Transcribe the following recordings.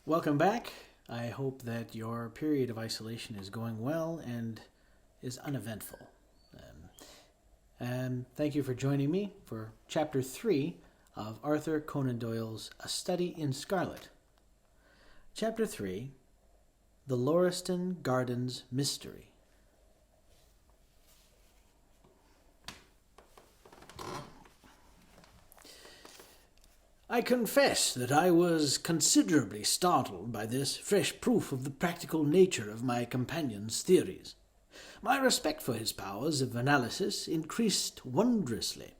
Welcome back. I hope that your period of isolation is going well and is uneventful. Thank you for joining me for Chapter 3 of Arthur Conan Doyle's A Study in Scarlet. Chapter 3, The Lauriston Gardens Mystery. I confess that I was considerably startled by this fresh proof of the practical nature of my companion's theories. My respect for his powers of analysis increased wondrously.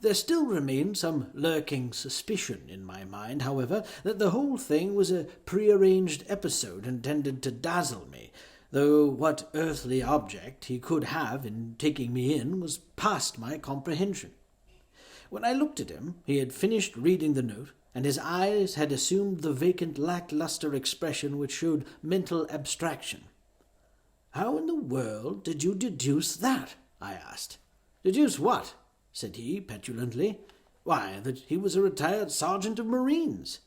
There still remained some lurking suspicion in my mind, however, that the whole thing was a prearranged episode intended to dazzle me, though what earthly object he could have in taking me in was past my comprehension. When I looked at him, he had finished reading the note, and his eyes had assumed the vacant, lacklustre expression which showed mental abstraction. "How in the world did you deduce that?" I asked. "Deduce what?" said he, petulantly. "Why, that he was a retired sergeant of marines."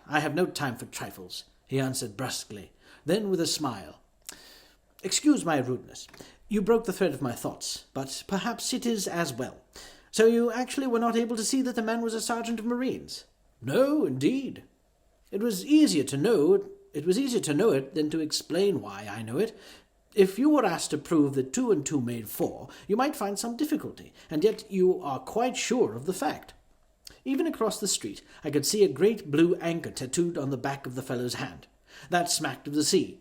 "I have no time for trifles," he answered brusquely. Then, with a smile, "Excuse my rudeness. You broke the thread of my thoughts, but perhaps it is as well. So you actually were not able to see that the man was a sergeant of marines?" "No, indeed. It was easier to know it than to explain why I know it. If you were asked to prove that 2 and 2 made 4, you might find some difficulty, and yet you are quite sure of the fact. Even across the street I could see a great blue anchor tattooed on the back of the fellow's hand. That smacked of the sea.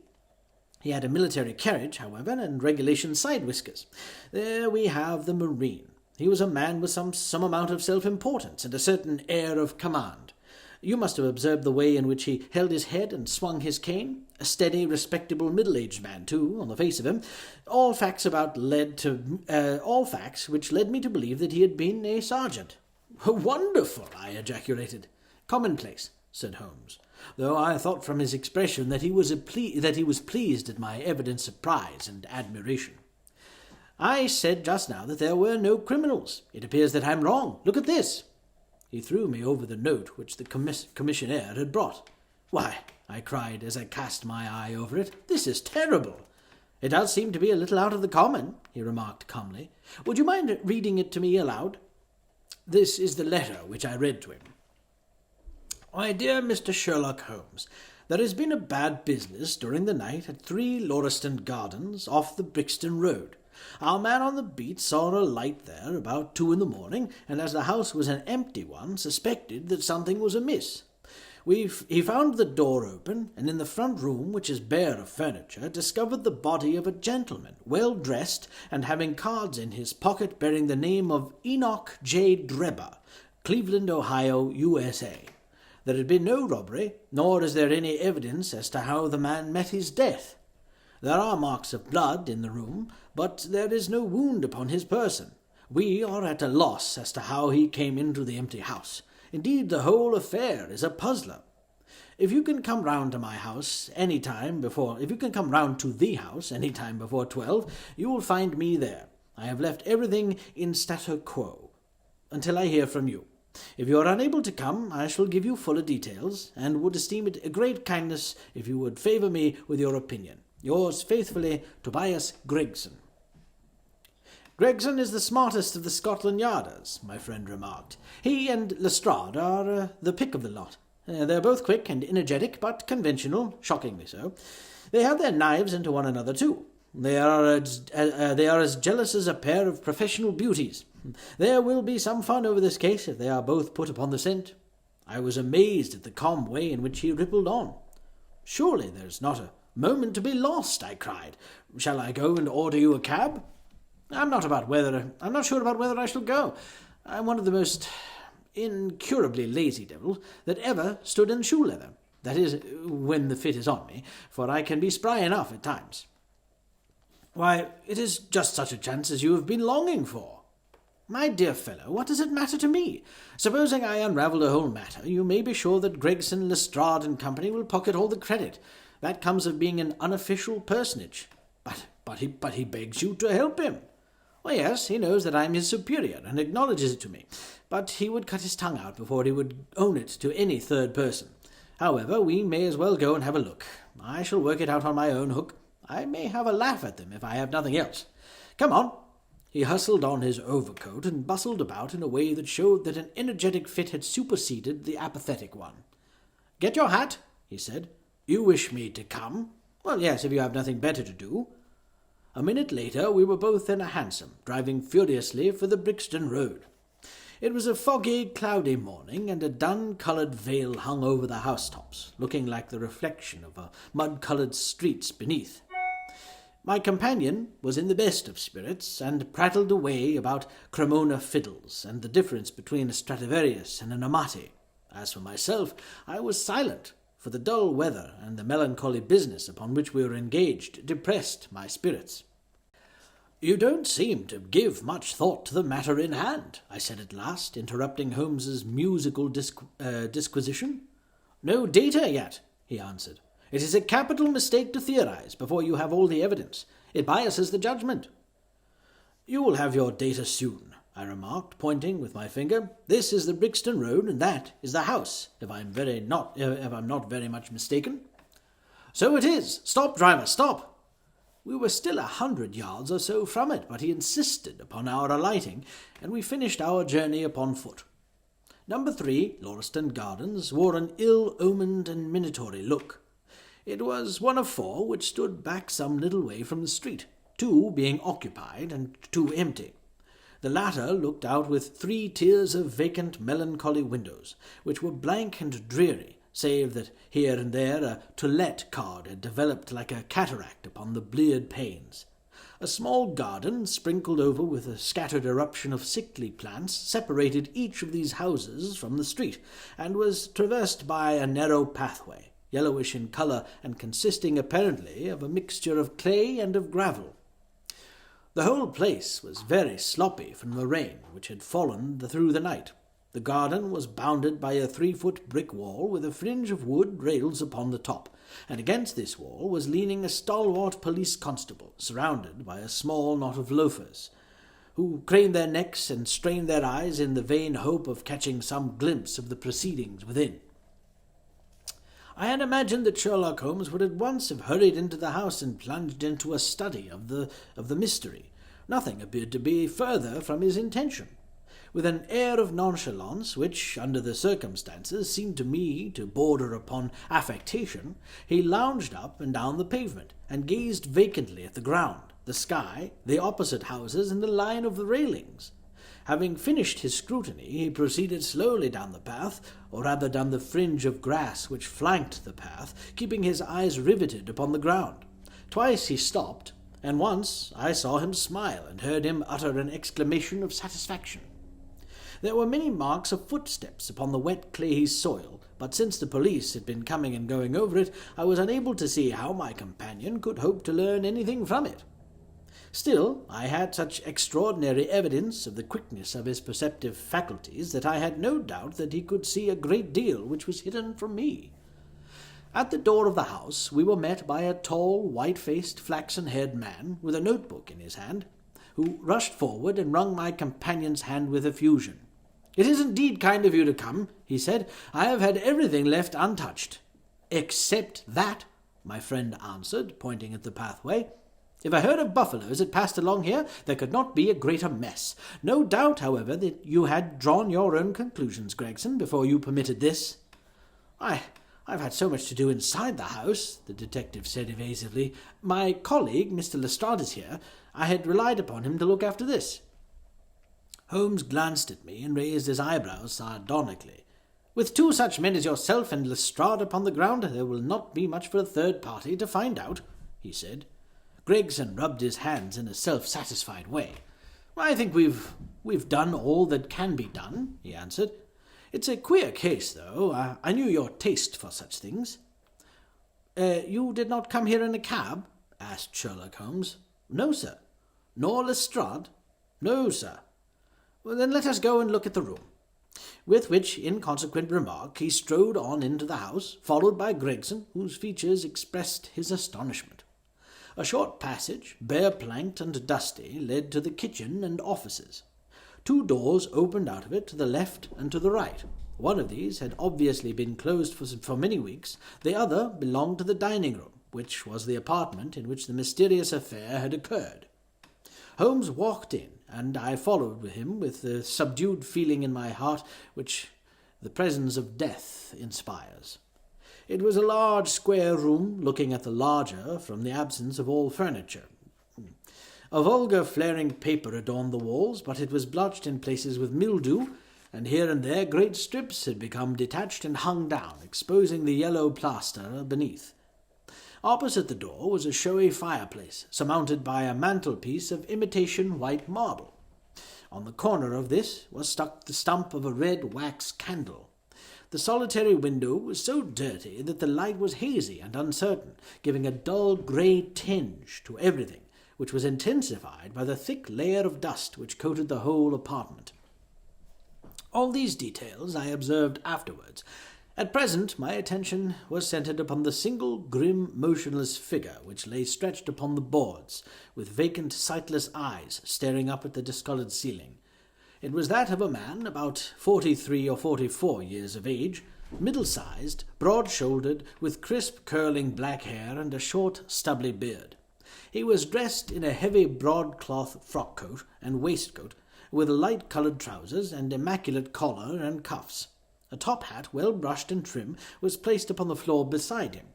He had a military carriage, however, and regulation side whiskers. There we have the marine. He was a man with some amount of self-importance and a certain air of command. You must have observed the way in which he held his head and swung his cane. A steady, respectable, middle-aged man, too, on the face of him. All facts which led me to believe that he had been a sergeant." "Wonderful!" I ejaculated. "Commonplace," said Holmes, though I thought from his expression that he was pleased at my evident surprise and admiration. "I said just now that there were no criminals. It appears that I'm wrong. Look at this." He threw me over the note which the commissionaire had brought. "Why," I cried as I cast my eye over it, "this is terrible." "It does seem to be a little out of the common," he remarked calmly. "Would you mind reading it to me aloud?" This is the letter which I read to him. "My dear Mr. Sherlock Holmes, there has been a bad business during the night at 3 Lauriston Gardens off the Brixton Road. Our man on the beat saw a light there about 2 in the morning, and as the house was an empty one, suspected that something was amiss. He found the door open, and in the front room, which is bare of furniture, discovered the body of a gentleman, well dressed, and having cards in his pocket bearing the name of Enoch J. Drebber, Cleveland, Ohio, USA. There had been no robbery, nor is there any evidence as to how the man met his death. There are marks of blood in the room, but there is no wound upon his person. We are at a loss as to how he came into the empty house. Indeed, the whole affair is a puzzler. If you can come round to the house any time before 12, you will find me there. I have left everything in statu quo until I hear from you. If you are unable to come, I shall give you fuller details, and would esteem it a great kindness if you would favour me with your opinion. Yours faithfully, Tobias Gregson." "Gregson is the smartest of the Scotland Yarders," my friend remarked. "He and Lestrade are the pick of the lot. They're both quick and energetic, but conventional, shockingly so. They have their knives into one another, too. They are as jealous as a pair of professional beauties. There will be some fun over this case if they are both put upon the scent." I was amazed at the calm way in which he rippled on. "Surely there's not a moment to be lost," I cried. "Shall I go and order you a cab?" I'm not sure about whether I shall go. I'm one of the most incurably lazy devils that ever stood in shoe leather. That is, when the fit is on me, for I can be spry enough at times." "Why, it is just such a chance as you have been longing for." "My dear fellow, what does it matter to me? Supposing I unravel the whole matter, you may be sure that Gregson, Lestrade and Company will pocket all the credit. That comes of being an unofficial personage." But he begs you to help him." "Oh, yes, he knows that I am his superior, and acknowledges it to me. But he would cut his tongue out before he would own it to any third person. However, we may as well go and have a look. I shall work it out on my own hook. I may have a laugh at them if I have nothing else. Come on." He hustled on his overcoat and bustled about in a way that showed that an energetic fit had superseded the apathetic one. "Get your hat," he said. "You wish me to come?" "Well, yes, if you have nothing better to do." A minute later we were both in a hansom, driving furiously for the Brixton Road. It was a foggy, cloudy morning, and a dun-coloured veil hung over the housetops, looking like the reflection of a mud-coloured streets beneath. My companion was in the best of spirits, and prattled away about Cremona fiddles and the difference between a Stradivarius and an Amati. As for myself, I was silent, for the dull weather and the melancholy business upon which we were engaged depressed my spirits. "You don't seem to give much thought to the matter in hand," I said at last, interrupting Holmes's musical disquisition. "No data yet," he answered. "It is a capital mistake to theorize before you have all the evidence. It biases the judgment." "You will have your data soon," I remarked, pointing with my finger. "This is the Brixton Road, and that is the house, if I'm not very much mistaken." "So it is. Stop, driver, stop." We were still 100 yards or so from it, but he insisted upon our alighting, and we finished our journey upon foot. Number 3, Lauriston Gardens, wore an ill-omened and minatory look. It was one of 4 which stood back some little way from the street, 2 being occupied and 2 empty. The latter looked out with 3 tiers of vacant melancholy windows, which were blank and dreary, save that here and there a "To Let" card had developed like a cataract upon the bleared panes. A small garden, sprinkled over with a scattered eruption of sickly plants, separated each of these houses from the street, and was traversed by a narrow pathway, yellowish in colour and consisting apparently of a mixture of clay and of gravel. The whole place was very sloppy from the rain which had fallen through the night. The garden was bounded by a 3-foot brick wall with a fringe of wood rails upon the top, and against this wall was leaning a stalwart police constable, surrounded by a small knot of loafers, who craned their necks and strained their eyes in the vain hope of catching some glimpse of the proceedings within. I had imagined that Sherlock Holmes would at once have hurried into the house and plunged into a study of the mystery. Nothing appeared to be further from his intention. With an air of nonchalance, which, under the circumstances, seemed to me to border upon affectation, he lounged up and down the pavement, and gazed vacantly at the ground, the sky, the opposite houses, and the line of the railings. Having finished his scrutiny, he proceeded slowly down the path, or rather down the fringe of grass which flanked the path, keeping his eyes riveted upon the ground. Twice he stopped, and once I saw him smile and heard him utter an exclamation of satisfaction. There were many marks of footsteps upon the wet clayey soil, but since the police had been coming and going over it, I was unable to see how my companion could hope to learn anything from it. Still, I had such extraordinary evidence of the quickness of his perceptive faculties that I had no doubt that he could see a great deal which was hidden from me. At the door of the house we were met by a tall, white-faced, flaxen-haired man with a notebook in his hand, who rushed forward and wrung my companion's hand with effusion. "It is indeed kind of you to come," he said. "I have had everything left untouched." "Except that," my friend answered, pointing at the pathway. "If a herd of buffaloes had passed along here, there could not be a greater mess. No doubt, however, that you had drawn your own conclusions, Gregson, before you permitted this." I've had so much to do inside the house," the detective said evasively. "My colleague, Mr. Lestrade, is here. I had relied upon him to look after this." Holmes glanced at me and raised his eyebrows sardonically. "With 2 such men as yourself and Lestrade upon the ground, there will not be much for a third party to find out," he said. Gregson rubbed his hands in a self-satisfied way. "I think we've done all that can be done," he answered. "It's a queer case, though. I knew your taste for such things." "You did not come here in a cab?" asked Sherlock Holmes. "No, sir." "Nor Lestrade?" "No, sir." "Well, then let us go and look at the room." With which inconsequent remark he strode on into the house, followed by Gregson, whose features expressed his astonishment. A short passage, bare-planked and dusty, led to the kitchen and offices. 2 doors opened out of it to the left and to the right. One of these had obviously been closed for many weeks. The other belonged to the dining room, which was the apartment in which the mysterious affair had occurred. Holmes walked in, and I followed him with the subdued feeling in my heart which the presence of death inspires. It was a large square room, looking at the larger from the absence of all furniture. A vulgar flaring paper adorned the walls, but it was blotched in places with mildew, and here and there great strips had become detached and hung down, exposing the yellow plaster beneath. Opposite the door was a showy fireplace, surmounted by a mantelpiece of imitation white marble. On the corner of this was stuck the stump of a red wax candle. The solitary window was so dirty that the light was hazy and uncertain, giving a dull grey tinge to everything, which was intensified by the thick layer of dust which coated the whole apartment. All these details I observed afterwards. At present my attention was centred upon the single grim, motionless figure which lay stretched upon the boards, with vacant, sightless eyes staring up at the discoloured ceiling. It was that of a man about 43 or 44 years of age, middle-sized, broad-shouldered, with crisp, curling black hair and a short, stubbly beard. He was dressed in a heavy broadcloth frock-coat and waistcoat, with light-coloured trousers and immaculate collar and cuffs. A top hat, well brushed and trim, was placed upon the floor beside him.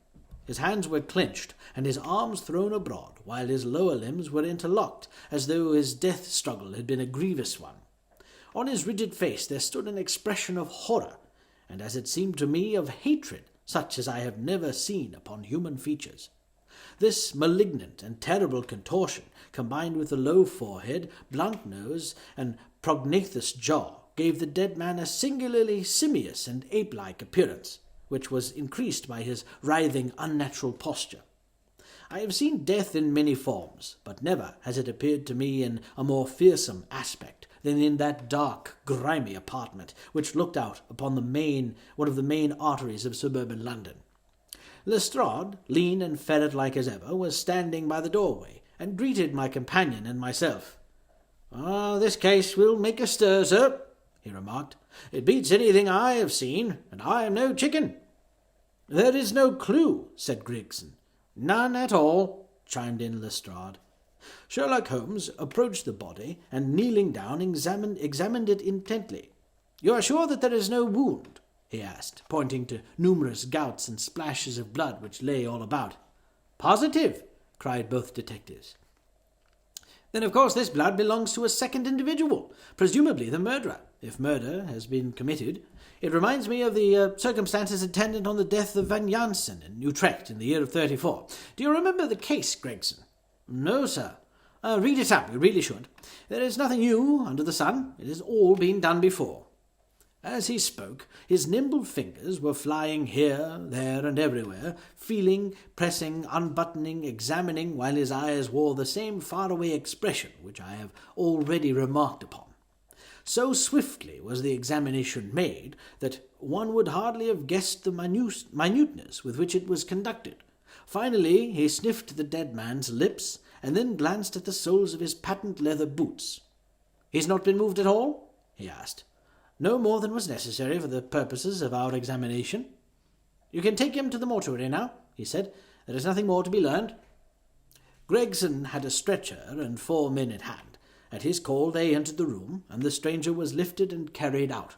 His hands were clenched, and his arms thrown abroad, while his lower limbs were interlocked, as though his death struggle had been a grievous one. On his rigid face there stood an expression of horror, and as it seemed to me, of hatred, such as I have never seen upon human features. This malignant and terrible contortion, combined with the low forehead, blunt nose, and prognathous jaw, gave the dead man a singularly simious and ape-like appearance, which was increased by his writhing, unnatural posture. I have seen death in many forms, but never has it appeared to me in a more fearsome aspect than in that dark, grimy apartment, which looked out upon one of the main arteries of suburban London. Lestrade, lean and ferret-like as ever, was standing by the doorway, and greeted my companion and myself. This case will make a stir, sir," he remarked. "It beats anything I have seen, and I am no chicken." "There is no clue," said Gregson. "None at all," chimed in Lestrade. Sherlock Holmes approached the body, and kneeling down examined it intently. "You are sure that there is no wound?" he asked, pointing to numerous gouts and splashes of blood which lay all about. "Positive," cried both detectives. "Then of course this blood belongs to a second individual, presumably the murderer, if murder has been committed. It reminds me of the circumstances attendant on the death of Van Jansen in Utrecht in the year of '34. Do you remember the case, Gregson?" "No, sir." "Read it up, you really should. There is nothing new under the sun. It has all been done before." As he spoke, his nimble fingers were flying here, there, and everywhere, feeling, pressing, unbuttoning, examining, while his eyes wore the same faraway expression which I have already remarked upon. So swiftly was the examination made that one would hardly have guessed the minuteness with which it was conducted. Finally he sniffed the dead man's lips, and then glanced at the soles of his patent leather boots. "He's not been moved at all?" he asked. "No more than was necessary for the purposes of our examination." "You can take him to the mortuary now," he said. "There is nothing more to be learned." Gregson had a stretcher and 4 men in hand. At his call they entered the room, and the stranger was lifted and carried out.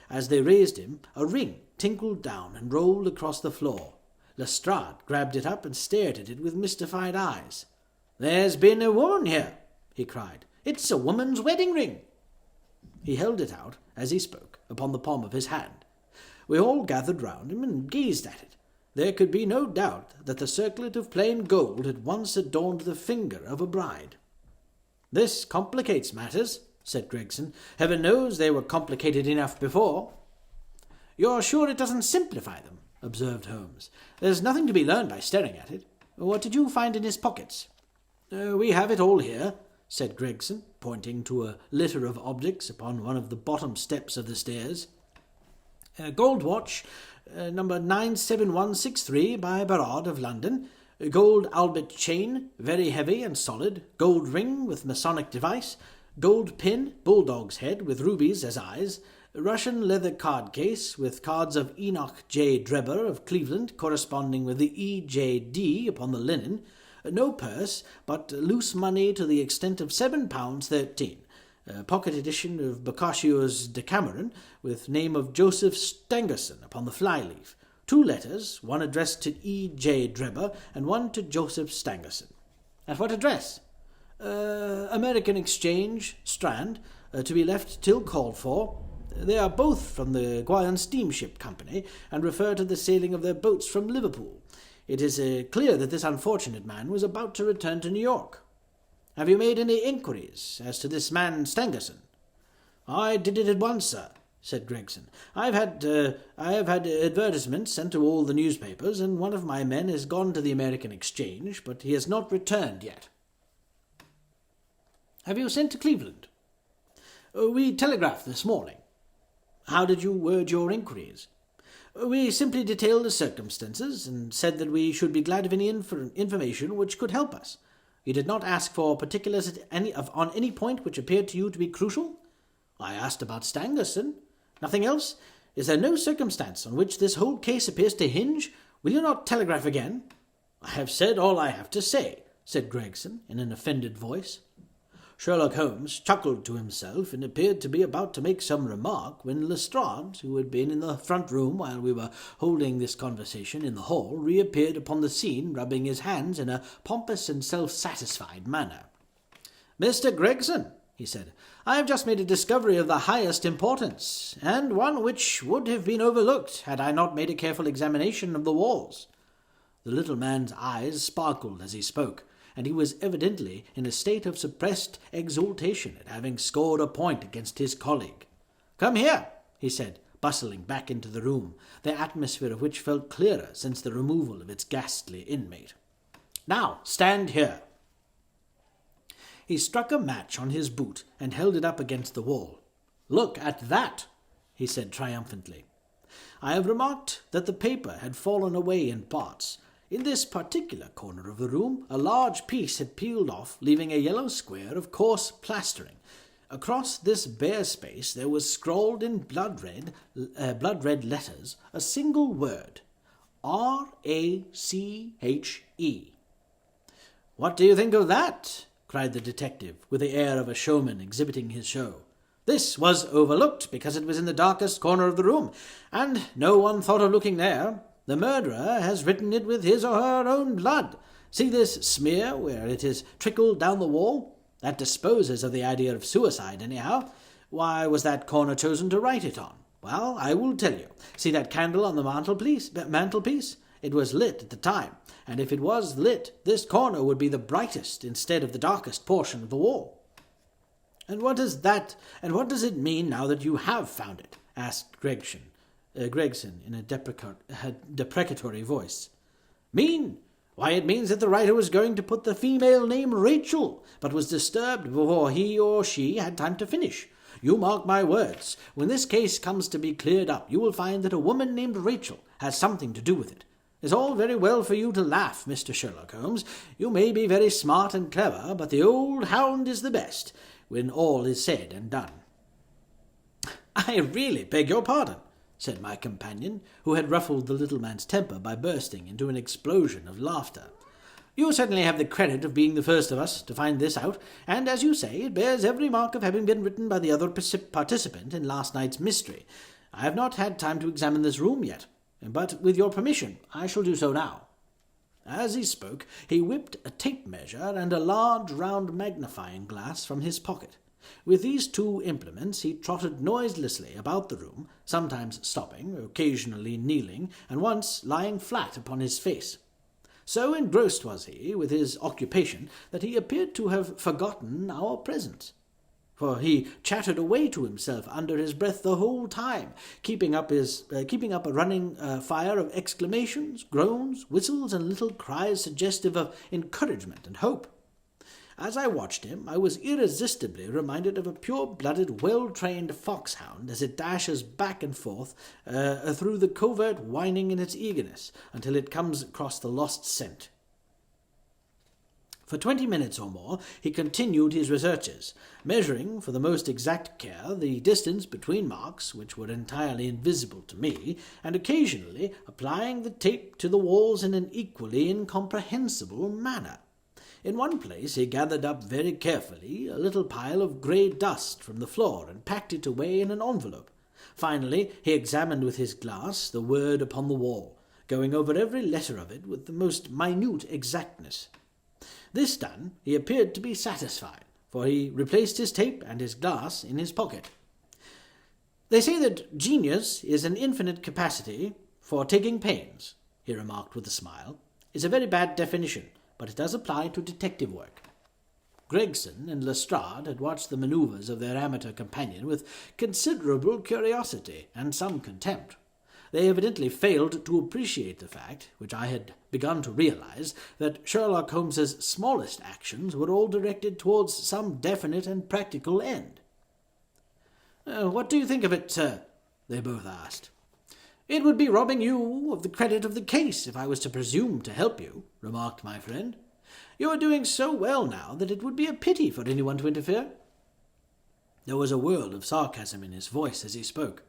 As they raised him, a ring tinkled down and rolled across the floor. Lestrade grabbed it up and stared at it with mystified eyes. "There's been a woman here," he cried. "It's a woman's wedding ring." He held it out, as he spoke, upon the palm of his hand. We all gathered round him and gazed at it. There could be no doubt that the circlet of plain gold had once adorned the finger of a bride. "This complicates matters," said Gregson. "Heaven knows they were complicated enough before." "You're sure it doesn't simplify them?" observed Holmes. "There's nothing to be learned by staring at it. What did you find in his pockets?" "We have it all here," said Gregson, pointing to a litter of objects upon one of the bottom steps of the stairs. "A gold watch, number 97163 by Barrard of London, a gold Albert chain, very heavy and solid, gold ring with Masonic device, gold pin, bulldog's head with rubies as eyes, A Russian leather card case with cards of Enoch J. Drebber of Cleveland corresponding with the E.J.D. upon the linen. No purse, but loose money to the extent of £7.13. A pocket edition of Boccaccio's Decameron with name of Joseph Stangerson upon the flyleaf. 2 letters, one addressed to E.J. Drebber and one to Joseph Stangerson. At what address? American Exchange, Strand, to be left till called for. They are both from the Guion Steamship Company, and refer to the sailing of their boats from Liverpool. It is clear that this unfortunate man was about to return to New York. Have you made any inquiries as to this man Stangerson? I did it at once, sir, said Gregson. I have had advertisements sent to all the newspapers, and one of my men has gone to the American Exchange, but he has not returned yet. Have you sent to Cleveland? We telegraphed this morning. How did you word your inquiries? We simply detailed the circumstances, and said that we should be glad of any information which could help us. You did not ask for particulars on any point which appeared to you to be crucial? I asked about Stangerson. Nothing else? Is there no circumstance on which this whole case appears to hinge? Will you not telegraph again? I have said all I have to say, said Gregson, in an offended voice. Sherlock Holmes chuckled to himself and appeared to be about to make some remark when Lestrade, who had been in the front room while we were holding this conversation in the hall, reappeared upon the scene, rubbing his hands in a pompous and self-satisfied manner. "Mr. Gregson," he said, "I have just made a discovery of the highest importance, and one which would have been overlooked had I not made a careful examination of the walls." The little man's eyes sparkled as he spoke, and he was evidently in a state of suppressed exultation at having scored a point against his colleague. "Come here," he said, bustling back into the room, the atmosphere of which felt clearer since the removal of its ghastly inmate. "Now, stand here." He struck a match on his boot and held it up against the wall. "Look at that," he said triumphantly. I have remarked that the paper had fallen away in parts. In this particular corner of the room, a large piece had peeled off, leaving a yellow square of coarse plastering. Across this bare space there was scrawled in blood-red letters a single word, R-A-C-H-E. "What do you think of that?" cried the detective, with the air of a showman exhibiting his show. "This was overlooked because it was in the darkest corner of the room, and no one thought of looking there. The murderer has written it with his or her own blood. See this smear where it has trickled down the wall? That disposes of the idea of suicide, anyhow. Why was that corner chosen to write it on? Well, I will tell you. See that candle on the mantelpiece? It was lit at the time, and if it was lit, this corner would be the brightest instead of the darkest portion of the wall." And what does it mean now that you have found it?" asked Gregson in a deprecatory voice. "Mean? Why, it means that the writer was going to put the female name Rachel, but was disturbed before he or she had time to finish. You mark my words, when this case comes to be cleared up, you will find that a woman named Rachel has something to do with it. It's all very well for you to laugh, Mr. Sherlock Holmes. You may be very smart and clever, but the old hound is the best, when all is said and done." "I really beg your pardon," said my companion, who had ruffled the little man's temper by bursting into an explosion of laughter. "You certainly have the credit of being the first of us to find this out, and, as you say, it bears every mark of having been written by the other participant in last night's mystery. I have not had time to examine this room yet, but with your permission I shall do so now." As he spoke, he whipped a tape measure and a large round magnifying glass from his pocket. With these 2 implements he trotted noiselessly about the room, sometimes stopping, occasionally kneeling, and once lying flat upon his face. So engrossed was he with his occupation that he appeared to have forgotten our presence, for he chattered away to himself under his breath the whole time, keeping up a running fire of exclamations, groans, whistles, and little cries suggestive of encouragement and hope. As I watched him, I was irresistibly reminded of a pure-blooded, well-trained foxhound as it dashes back and forth through the covert, whining in its eagerness until it comes across the lost scent. For 20 minutes or more he continued his researches, measuring for the most exact care the distance between marks which were entirely invisible to me, and occasionally applying the tape to the walls in an equally incomprehensible manner. In one place he gathered up very carefully a little pile of grey dust from the floor and packed it away in an envelope. Finally he examined with his glass the word upon the wall, going over every letter of it with the most minute exactness. This done, he appeared to be satisfied, for he replaced his tape and his glass in his pocket. "They say that genius is an infinite capacity for taking pains," he remarked with a smile. "It's a very bad definition, but it does apply to detective work." Gregson and Lestrade had watched the manoeuvres of their amateur companion with considerable curiosity and some contempt. They evidently failed to appreciate the fact, which I had begun to realize, that Sherlock Holmes's smallest actions were all directed towards some definite and practical end. "What do you think of it, sir?" they both asked. "It would be robbing you of the credit of the case if I was to presume to help you," remarked my friend. "You are doing so well now that it would be a pity for anyone to interfere." There was a world of sarcasm in his voice as he spoke.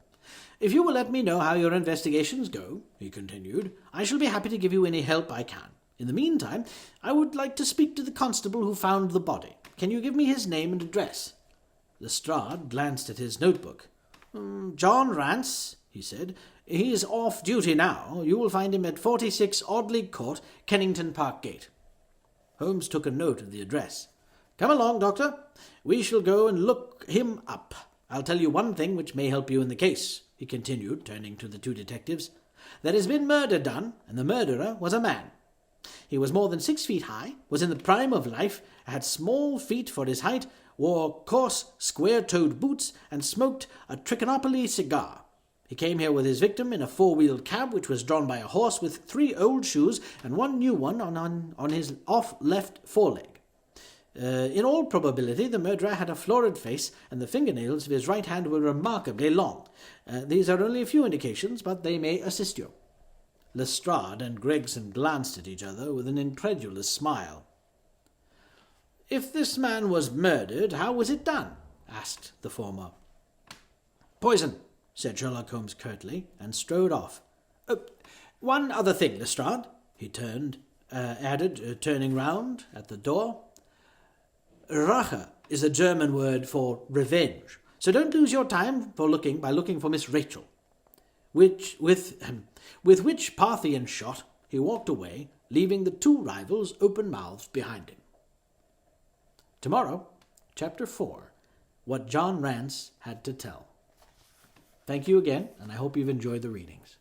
"If you will let me know how your investigations go," he continued, "I shall be happy to give you any help I can. In the meantime, I would like to speak to the constable who found the body. Can you give me his name and address?" Lestrade glanced at his notebook. "John Rance," he said. "He is off duty now. You will find him at 46 Audley Court, Kennington Park Gate." Holmes took a note of the address. "Come along, Doctor. We shall go and look him up. I'll tell you one thing which may help you in the case," he continued, turning to the two detectives. "There has been murder done, and the murderer was a man. He was more than 6 feet high, was in the prime of life, had small feet for his height, wore coarse, square-toed boots, and smoked a Trichinopoly cigar. He came here with his victim in a four-wheeled cab which was drawn by a horse with 3 old shoes and 1 new one on his off left foreleg. In all probability the murderer had a florid face, and the fingernails of his right hand were remarkably long. These are only a few indications, but they may assist you." Lestrade and Gregson glanced at each other with an incredulous smile. "If this man was murdered, how was it done?" asked the former. "Poison," said Sherlock Holmes curtly, and strode off. "One other thing, Lestrade," he added, turning round at the door. "Rache is a German word for revenge, so don't lose your time by looking for Miss Rachel." With which Parthian shot he walked away, leaving the two rivals open-mouthed behind him. Tomorrow, Chapter 4, What John Rance Had to Tell. Thank you again, and I hope you've enjoyed the readings.